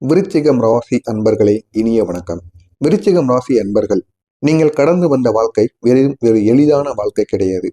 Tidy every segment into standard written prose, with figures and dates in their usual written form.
விருச்சிகம் ராசி அன்பர்களே, இனிய வணக்கம். விருச்சிகம் ராசி அன்பர்கள், நீங்கள் கடந்து வந்த வாழ்க்கை வேறு எளிதான வாழ்க்கை கிடையாது.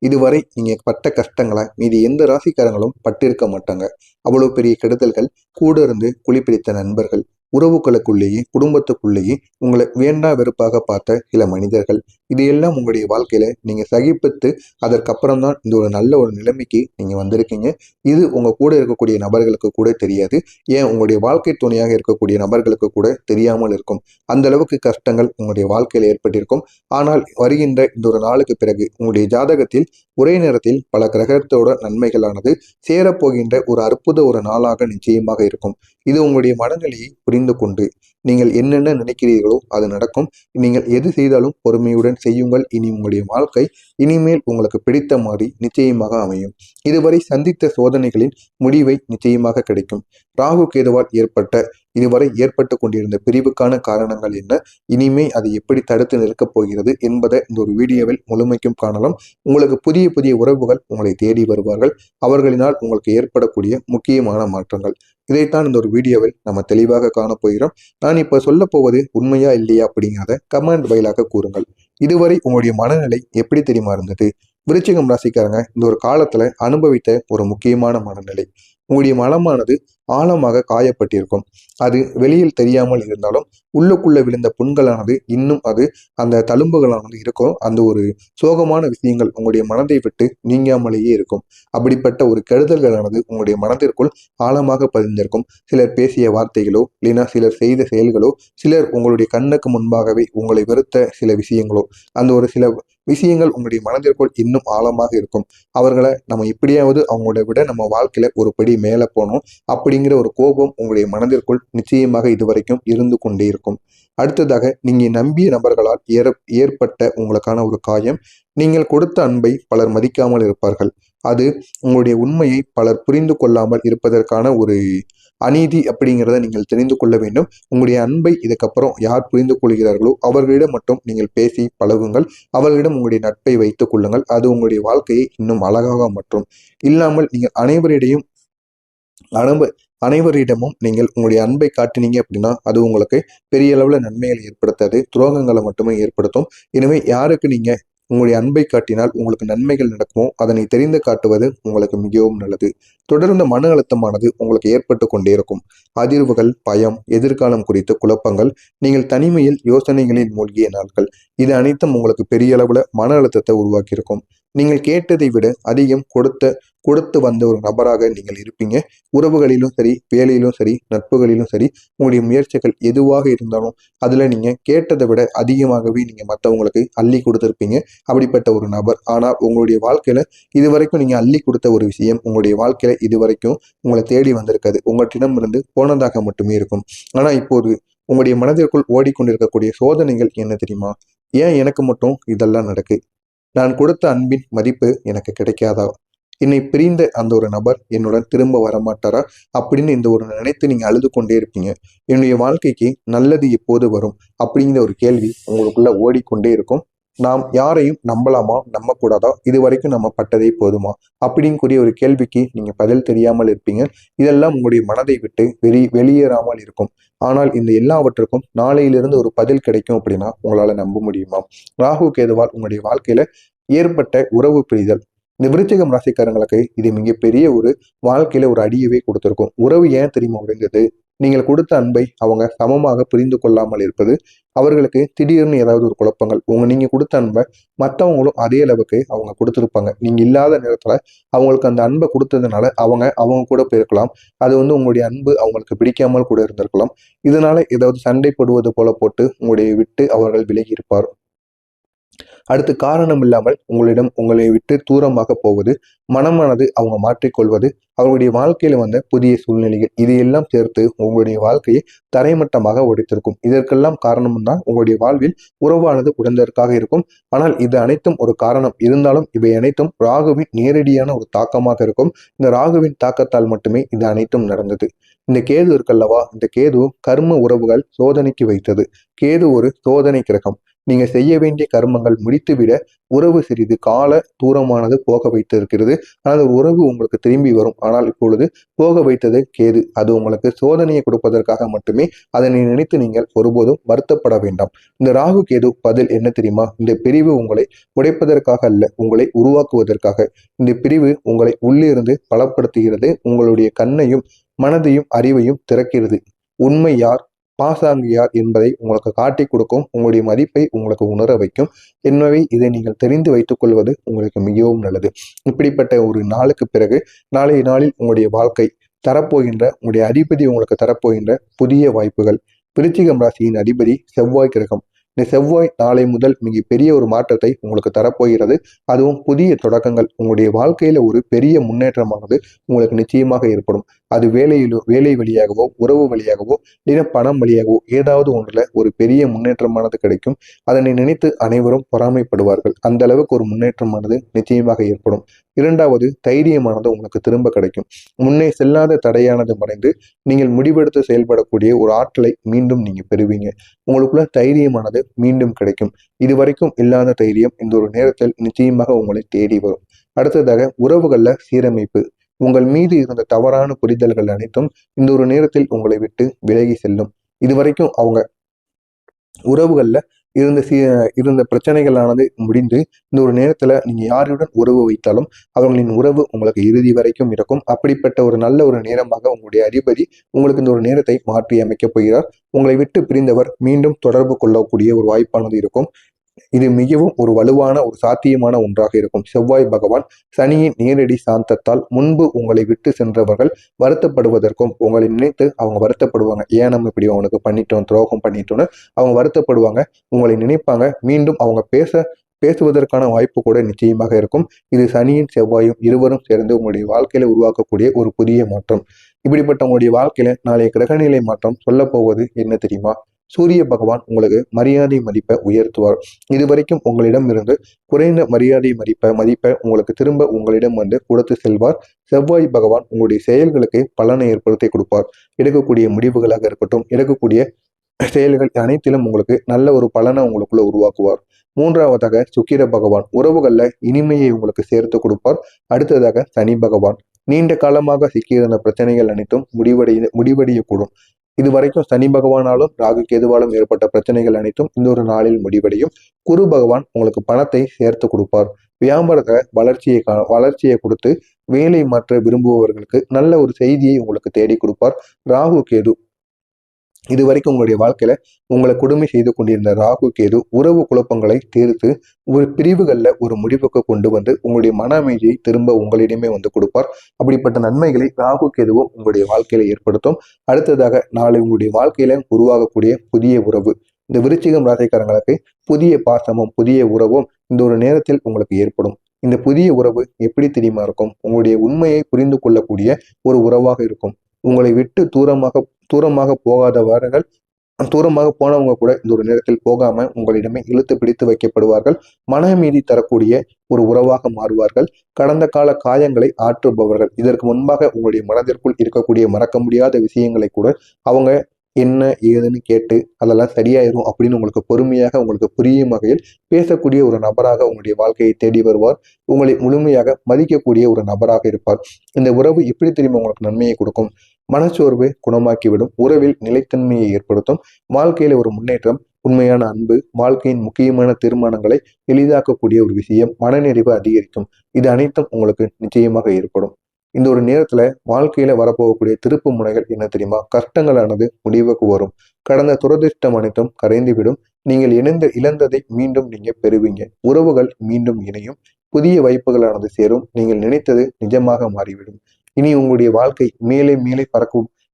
இதுவரை நீங்க பட்ட கஷ்டங்களை மீதி எந்த ராசிக்காரங்களும் பட்டிருக்க மாட்டாங்க. அவ்வளவு பெரிய கெடுதல்கள், கூட இருந்து குழிப்பிடித்த நண்பர்கள், உறவுகளுக்குள்ளேயே குடும்பத்துக்குள்ளேயே உங்களை வேண்டா வெறுப்பாக பார்த்த சில மனிதர்கள், இது எல்லாம் உங்களுடைய வாழ்க்கையில நீங்க சகிப்பித்து அதற்கப்புறம் தான் இந்த ஒரு நல்ல ஒரு நிலைமைக்கு நீங்க வந்திருக்கீங்க. இது உங்க கூட இருக்கக்கூடிய நபர்களுக்கு கூட தெரியாது. ஏன் உங்களுடைய வாழ்க்கை துணையாக இருக்கக்கூடிய நபர்களுக்கு கூட தெரியாமல் இருக்கும். அந்த அளவுக்கு கஷ்டங்கள் உங்களுடைய வாழ்க்கையில ஏற்பட்டிருக்கும். ஆனால் வருகின்ற இந்த ஒரு நாளுக்கு பிறகு உங்களுடைய ஜாதகத்தில் ஒரே நேரத்தில் பல கிரகத்தோட நன்மைகளானது சேரப்போகின்ற ஒரு அற்புத ஒரு நாளாக நிச்சயமாக இருக்கும். இது உங்களுடைய மனநிலையை புரிந்து கொண்டு நீங்கள் என்னென்ன நினைக்கிறீர்களோ அது நடக்கும். நீங்கள் எது செய்தாலும் பொறுமையுடன் செய்யுங்கள். இனி உங்களுடைய வாழ்க்கை இனிமேல் உங்களுக்கு பிடித்த மாதிரி நிச்சயமாக அமையும். இதுவரை சந்தித்த சோதனைகளின் முடிவை நிச்சயமாக கிடைக்கும். ராகு கேதுவால் இதுவரை ஏற்பட்டு கொண்டிருந்த பிரிவுக்கான காரணங்கள் என்ன, இனிமே அதை எப்படி தடுத்து நிற்கப் போகிறது என்பதை இந்த ஒரு வீடியோவில் முழுமைக்கும் காணலாம். உங்களுக்கு புதிய புதிய உறவுகள் உங்களை தேடி வருவார்கள். அவர்களினால் உங்களுக்கு ஏற்படக்கூடிய முக்கியமான மாற்றங்கள், இதைத்தான் இந்த ஒரு வீடியோவில் நம்ம தெளிவாக காணப்போகிறோம். நான் இப்ப சொல்ல போவது உண்மையா இல்லையா அப்படிங்கிறத கமெண்ட் வாயிலாக கூறுங்கள். இதுவரை உங்களுடைய மனநிலை எப்படி தெரியுமா இருந்தது? விருச்சிகம் ராசிக்காரங்க இந்த ஒரு காலத்துல அனுபவித்த ஒரு முக்கியமான மனநிலை, உங்களுடைய மனமானது ஆழமாக காயப்பட்டிருக்கும். அது வெளியில் தெரியாமல் இருந்தாலும் உள்ளுக்குள்ள விழுந்த புண்களானது இன்னும் அந்த தழும்புகளானது இருக்கும். அந்த ஒரு சோகமான விஷயங்கள் உங்களுடைய மனதை விட்டு நீங்காமலேயே இருக்கும். அப்படிப்பட்ட ஒரு கெடுதல்களானது உங்களுடைய மனதிற்குள் ஆழமாக பதிந்திருக்கும். சிலர் பேசிய வார்த்தைகளோ, இல்லைன்னா சிலர் செய்த செயல்களோ, சிலர் உங்களுடைய கண்ணுக்கு முன்பாகவே உங்களை வெறுத்த சில விஷயங்களோ, அந்த ஒரு சில விஷயங்கள் உங்களுடைய மனதிற்குள் இன்னும் ஆழமாக இருக்கும். அவர்களை நம்ம எப்படியாவது அவங்களோட விட நம்ம வாழ்க்கையில ஒரு படி மேலே போனோம் அப்படிங்கிற ஒரு கோபம் உங்களுடைய மனதிற்குள் நிச்சயமாக இதுவரைக்கும் இருந்து கொண்டே இருக்கும். அடுத்ததாக, நீங்க நம்பிய நபர்களால் ஏற்பட்ட உங்களுக்கான ஒரு காயம், நீங்கள் கொடுத்த அன்பை பலர் மதிக்காமல் இருப்பார்கள். அது உங்களுடைய உண்மையை பலர் புரிந்து கொள்ளாமல் இருப்பதற்கான ஒரு அநீதி அப்படிங்கிறத நீங்கள் தெரிந்து கொள்ள வேண்டும். உங்களுடைய அன்பை இதுக்கப்புறம் யார் புரிந்து கொள்கிறார்களோ அவர்களிடம் மட்டும் நீங்கள் பேசி பழகுங்கள். அவர்களிடம் உங்களுடைய நட்பை வைத்துக் கொள்ளுங்கள். அது உங்களுடைய வாழ்க்கையை இன்னும் அழகாக மாற்றும். இல்லாமல் நீங்கள் அனைவரிடமும் நீங்கள் உங்களுடைய அன்பை காட்டினீங்க அப்படின்னா அது உங்களுக்கு பெரிய அளவுல நன்மைகளை ஏற்படுத்தாது, துரோகங்களை மட்டுமே ஏற்படுத்தும். எனவே யாருக்கு நீங்க உங்களுடைய அன்பை காட்டினால் உங்களுக்கு நன்மைகள் நடக்குமோ அதனை தெரிந்து காட்டுவது உங்களுக்கு மிகவும் நல்லது. தொடர்ந்த மன அழுத்தமானது உங்களுக்கு ஏற்பட்டு கொண்டே இருக்கும். அதிர்வுகள், பயம், எதிர்காலம் குறித்த குழப்பங்கள், நீங்கள் தனிமையில் யோசனைகளில் மூழ்கிய நாட்கள், இது அனைத்தும் உங்களுக்கு பெரிய அளவுல மன அழுத்தத்தை உருவாக்கியிருக்கும். நீங்கள் கேட்டதை விட அதிகம் கொடுத்து வந்த ஒரு நபராக நீங்கள் இருப்பீங்க. உறவுகளிலும் சரி, வேலையிலும் சரி, நட்புகளிலும் சரி, உங்களுடைய முயற்சிகள் எதுவாக இருந்தாலும் அதுல நீங்க கேட்டதை விட அதிகமாகவே நீங்க மற்றவங்களுக்கு அள்ளி கொடுத்துருப்பீங்க. அப்படிப்பட்ட ஒரு நபர். ஆனால் உங்களுடைய வாழ்க்கையில இதுவரைக்கும் நீங்க அள்ளி கொடுத்த ஒரு விஷயம் உங்களுடைய வாழ்க்கையில இதுவரைக்கும் உங்களை தேடி வந்திருக்காது. உங்களிடமிருந்து போனதாக மட்டுமே இருக்கும். ஆனா இப்போது உங்களுடைய மனதிற்குள் ஓடிக்கொண்டிருக்கக்கூடிய சோதனைகள் என்ன தெரியுமா? ஏன் எனக்கு மட்டும் இதெல்லாம் நடக்கு? நான் கொடுத்த அன்பின் மதிப்பு எனக்கு கிடைக்காதா? என்னை பிரிந்த அந்த ஒரு நபர் என்னுடன் திரும்ப வரமாட்டாரா அப்படின்னு இந்த ஒரு நினைத்து நீங்க அழுது கொண்டே இருப்பீங்க. என்னுடைய வாழ்க்கைக்கு நல்லது எப்போது வரும் அப்படிங்கிற ஒரு கேள்வி உங்களுக்குள்ள ஓடிக்கொண்டே இருக்கும். நாம் யாரையும் நம்பலாமா, நம்பக்கூடாதா, இது வரைக்கும் நம்ம பட்டதே போதுமா அப்படிங்கக்கூடிய ஒரு கேள்விக்கு நீங்க பதில் தெரியாமல் இருப்பீங்க. இதெல்லாம் உங்களுடைய மனதை விட்டு வெளியேறாமல் இருக்கும். ஆனால் இந்த எல்லாவற்றுக்கும் நாளையிலிருந்து ஒரு பதில் கிடைக்கும் அப்படின்னா உங்களால நம்ப முடியுமா? ராகு கேதுவால் உங்களுடைய வாழ்க்கையில ஏற்பட்ட உறவு பிரிதல், இந்த விருச்சிகம் ராசிக்காரங்களுக்கு இது மிகப்பெரிய ஒரு வாழ்க்கையில ஒரு அடியவே கொடுத்திருக்கும். உறவு ஏன் தெரியுமா உடைந்தது? நீங்கள் கொடுத்த அன்பை அவங்க சமமாக புரிந்து கொள்ளாமல் இருப்பது. அவர்களுக்கு திடீர்னு ஏதாவது ஒரு குழப்பங்கள், நீங்க கொடுத்த அன்பை மற்றவங்களும் அதே அளவுக்கு அவங்க கொடுத்துருப்பாங்க. நீங்க இல்லாத நேரத்துல அவங்களுக்கு அந்த அன்பை கொடுத்ததுனால அவங்க கூட போயிருக்கலாம். அது உங்களுடைய அன்பு அவங்களுக்கு பிடிக்காமல் கூட இருந்திருக்கலாம். இதனால ஏதாவது சண்டை போடுவது போல போட்டு உங்களுடைய விட்டு அவர்கள் விலகி இருப்பார். அடுத்து, காரணம் இல்லாமல் உங்களை விட்டு தூரமாக போவது, மனமானது அவங்க மாற்றிக்கொள்வது, அவங்களுடைய வாழ்க்கையில வந்த புதிய சூழ்நிலைகள், இது எல்லாம் சேர்த்து உங்களுடைய வாழ்க்கையை தரைமட்டமாக உடைத்திருக்கும். இதற்கெல்லாம் காரணம் தான் உங்களுடைய வாழ்வில் உறவானது உடந்ததற்காக இருக்கும். ஆனால் இது அனைத்தும் ஒரு காரணம் இருந்தாலும் இவை அனைத்தும் ராகுவின் நேரடியான ஒரு தாக்கமாக இருக்கும். இந்த ராகுவின் தாக்கத்தால் மட்டுமே இது அனைத்தும் நடந்தது. இந்த கேது இருக்கல்லவா, இந்த கேது கர்ம உறவுகள் சோதனைக்கு வைத்தது. கேது ஒரு சோதனை கிரகம். நீங்க செய்ய வேண்டிய கர்மங்கள் முடித்துவிட உறவு சிறிது கால தூரமானது போக வைத்து இருக்கிறது. ஆனால் உறவு உங்களுக்கு திரும்பி வரும். ஆனால் இப்பொழுது போக வைத்தது கேது. அது உங்களுக்கு சோதனையை கொடுப்பதற்காக மட்டுமே. அதனை நினைத்து நீங்கள் ஒருபோதும் வருத்தப்பட வேண்டாம். இந்த ராகு கேது பதில் என்ன தெரியுமா? இந்த பிரிவு உங்களை உடைப்பதற்காக அல்ல, உங்களை உருவாக்குவதற்காக. இந்த பிரிவு உங்களை உள்ளிருந்து பலப்படுத்துகிறது. உங்களுடைய கண்ணையும் மனதையும் அறிவையும் திறக்கிறது. உண்மை யார், பாசாங்கு யார் என்பதை உங்களுக்கு காட்டி கொடுக்கும். உங்களுடைய மதிப்பை உங்களுக்கு உணர வைக்கும். எனவே இதை நீங்கள் தெரிந்து வைத்துக் கொள்வது உங்களுக்கு மிகவும் நல்லது. இப்படிப்பட்ட ஒரு நாளுக்கு பிறகு நாளைய நாளில் உங்களுடைய வாழ்க்கை தரப்போகின்ற, உங்களுடைய அதிபதி உங்களுக்கு தரப்போகின்ற புதிய வாய்ப்புகள். விருச்சிகம் ராசியின் அதிபதி செவ்வாய் கிரகம். இந்த செவ்வாய் நாளை முதல் மிக பெரிய ஒரு மாற்றத்தை உங்களுக்கு தரப்போகிறது. அதுவும் புதிய தொடக்கங்கள். உங்களுடைய வாழ்க்கையில ஒரு பெரிய முன்னேற்றமானது உங்களுக்கு நிச்சயமாக ஏற்படும். அது வேலை வழியாகவோ, உறவு வழியாகவோ, இல்லைன்னா பணம் வழியாகவோ ஏதாவது ஒன்றுல ஒரு பெரிய முன்னேற்றமானது கிடைக்கும். அதனை நினைத்து அனைவரும் பொறாமைப்படுவார்கள். அந்த அளவுக்கு ஒரு முன்னேற்றமானது நிச்சயமாக ஏற்படும். இரண்டாவது, தைரியமானது உங்களுக்கு திரும்ப கிடைக்கும். முன்னே செல்லாத தடையானது மறைந்து நீங்கள் முடிவெடுத்து செயல்படக்கூடிய ஒரு ஆற்றலை மீண்டும் நீங்க பெறுவீங்க. உங்களுக்குள்ள தைரியமானது மீண்டும் கிடைக்கும். இதுவரைக்கும் இல்லாத தைரியம் இந்த ஒரு நேரத்தில் நிச்சயமாக உங்களை தேடி வரும். அடுத்ததாக, உறவுகள்ல சீரமைப்பு. உங்கள் மீது இருந்த தவறான புரிதல்கள் அனைத்தும் இந்த ஒரு நேரத்தில் உங்களை விட்டு விலகி செல்லும். இதுவரைக்கும் அவங்க உறவுகள்ல இருந்த பிரச்சனைகளானது முடிந்து இந்த ஒரு நேரத்துல நீங்க யாருடன் உறவு வைத்தாலும் அவர்களின் உறவு உங்களுக்கு இறுதி வரைக்கும் இருக்கும். அப்படிப்பட்ட ஒரு நல்ல ஒரு நேரமாக உங்களுடைய அதிபதி உங்களுக்கு இந்த ஒரு நேரத்தை மாற்றி அமைக்கப் போகிறார். உங்களை விட்டு பிரிந்தவர் மீண்டும் தொடர்பு கொள்ளக்கூடிய ஒரு வாய்ப்பானது இருக்கும். இது மிகவும் ஒரு வலுவான ஒரு சாத்தியமான ஒன்றாக இருக்கும். செவ்வாய் பகவான் சனியின் நேரடி சாந்தத்தால் முன்பு உங்களை விட்டு சென்றவர்கள் வருத்தப்படுவதற்கும், உங்களை நினைத்து அவங்க வருத்தப்படுவாங்க. ஏன் நம்ம இப்படி அவனுக்கு பண்ணிட்டோம், துரோகம் பண்ணிட்டோன்னு அவங்க வருத்தப்படுவாங்க. உங்களை நினைப்பாங்க. மீண்டும் அவங்க பேசுவதற்கான வாய்ப்பு கூட நிச்சயமாக இருக்கும். இது சனியின் செவ்வாயும் இருவரும் சேர்ந்து உங்களுடைய வாழ்க்கையில உருவாக்கக்கூடிய ஒரு புதிய மாற்றம். இப்படிப்பட்ட உங்களுடைய வாழ்க்கையில நாளைய கிரகநிலை மாற்றம் சொல்ல போவது என்ன தெரியுமா? சூரிய பகவான் உங்களுக்கு மரியாதை மதிப்பை உயர்த்துவார். இதுவரைக்கும் உங்களிடம் இருந்து குறைந்த மரியாதை மதிப்பை உங்களுக்கு திரும்ப உங்களிடம் வந்து கொடுத்து செல்வார். செவ்வாய் பகவான் உங்களுடைய செயல்களுக்கு பலனை ஏற்படுத்தி கொடுப்பார். எடுக்கக்கூடிய முடிவுகளாக இருக்கட்டும், எடுக்கக்கூடிய செயல்கள் அனைத்திலும் உங்களுக்கு நல்ல ஒரு பலனை உங்களுக்குள்ள உருவாக்குவார். மூன்றாவதாக சுக்கிர பகவான் உறவுகள்ல இனிமையை உங்களுக்கு சேர்த்து கொடுப்பார். அடுத்ததாக சனி பகவான் நீண்ட காலமாக சிக்கியிருந்த பிரச்சனைகள் அனைத்தும் முடிவடையக்கூடும். இதுவரைக்கும் சனி பகவானாலும் ராகு கேதுவாலும் ஏற்பட்ட பிரச்சனைகள் அனைத்தும் இந்த ஒரு நாளில் முடிவடையும். குரு பகவான் உங்களுக்கு பணத்தை சேர்த்து கொடுப்பார். வியாபாரத்தை வளர்ச்சியை கொடுத்து வேலை மாற்ற விரும்புபவர்களுக்கு நல்ல ஒரு செய்தியை உங்களுக்கு தேடி கொடுப்பார். ராகு கேது இதுவரைக்கும் உங்களுடைய வாழ்க்கையில உங்களை கொடுமை செய்து கொண்டிருந்த ராகு கேது உறவு குழப்பங்களை தீர்த்து ஒரு பிரிவுகள்ல ஒரு முடிவுக்கு கொண்டு வந்து உங்களுடைய மன அமைதியை திரும்ப உங்களிடமே வந்து கொடுப்பார். அப்படிப்பட்ட நன்மைகளை ராகு கேதுவும் உங்களுடைய வாழ்க்கையில ஏற்படுத்தும். அடுத்ததாக நாளை உங்களுடைய வாழ்க்கையில உருவாகக்கூடிய புதிய உறவு. இந்த விருச்சிகம் ராசிக்காரங்களுக்கு புதிய பாசமும் புதிய உறவும் இந்த ஒரு நேரத்தில் உங்களுக்கு ஏற்படும். இந்த புதிய உறவு எப்படி தெரியுமா இருக்கும்? உங்களுடைய உண்மையை புரிந்து கொள்ளக்கூடிய ஒரு உறவாக இருக்கும். உங்களை விட்டு தூரமாக போகாதவர்கள், தூரமாக போனவங்க கூட இந்த ஒரு நேரத்தில் போகாம உங்களிடமே இழுத்து பிடித்து வைக்கப்படுவார்கள். மன அமைதி தரக்கூடிய ஒரு உறவாக மாறுவார்கள். கடந்த கால காயங்களை ஆற்றுபவர்கள். இதற்கு முன்பாக உங்களுடைய மனதிற்குள் இருக்கக்கூடிய மறக்க முடியாத விஷயங்களை கூட அவங்க என்ன ஏதுன்னு கேட்டு அதெல்லாம் சரியாயிரும் அப்படின்னு உங்களுக்கு பொறுமையாக உங்களுக்கு புரியும் வகையில் பேசக்கூடிய ஒரு நபராக உங்களுடைய வாழ்க்கையை தேடி வருவார். உங்களை முழுமையாக மதிக்கக்கூடிய ஒரு நபராக இருப்பார். இந்த உறவு எப்படி தெரியுமா உங்களுக்கு நன்மையை கொடுக்கும்? மனச்சோர்வை குணமாக்கிவிடும். உறவில் நிலைத்தன்மையை ஏற்படுத்தும். வாழ்க்கையில ஒரு முன்னேற்றம், உண்மையான அன்பு, வாழ்க்கையின் முக்கியமான தீர்மானங்களை எளிதாக்கக்கூடிய ஒரு விஷயம், மனநிறைவு அதிகரிக்கும். இது அனைத்தும் உங்களுக்கு நிச்சயமாக ஏற்படும். இந்த ஒரு நேரத்துல வாழ்க்கையில வரப்போகக்கூடிய திருப்பு முனைகள் என்ன தெரியுமா? கஷ்டங்களானது முடிவுக்கு வரும். கடந்த துரதிர்ஷ்டம் அனைத்தும் கரைந்துவிடும். நீங்கள் இழந்ததை மீண்டும் நீங்க பெறுவீங்க. உறவுகள் மீண்டும் இணையும். புதிய வாய்ப்புகளானது சேரும். நீங்கள் நினைத்தது நிஜமாக மாறிவிடும். இனி உங்களுடைய வாழ்க்கை மேலே மேலே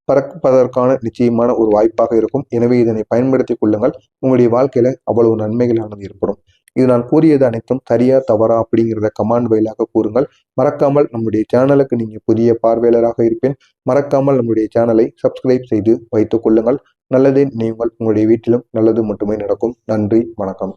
பறப்பதற்கான நிச்சயமான ஒரு வாய்ப்பாக இருக்கும். எனவே இதனை பயன்படுத்திக் கொள்ளுங்கள். உங்களுடைய வாழ்க்கையில அவ்வளவு நன்மைகளானது ஏற்படும். இது நான் கூறியது அனைத்தும் சரியா தவறா அப்படிங்கிறத கமெண்ட் வாயிலாக கூறுங்கள். மறக்காமல் நம்முடைய சேனலுக்கு நீங்க புதிய பார்வையாளராக இருப்பேன். மறக்காமல் நம்முடைய சேனலை சப்ஸ்கிரைப் செய்து வைத்துக் கொள்ளுங்கள். நல்லதே நீங்கள் உங்களுடைய வீட்டிலும் நல்லது மட்டுமே நடக்கும். நன்றி, வணக்கம்.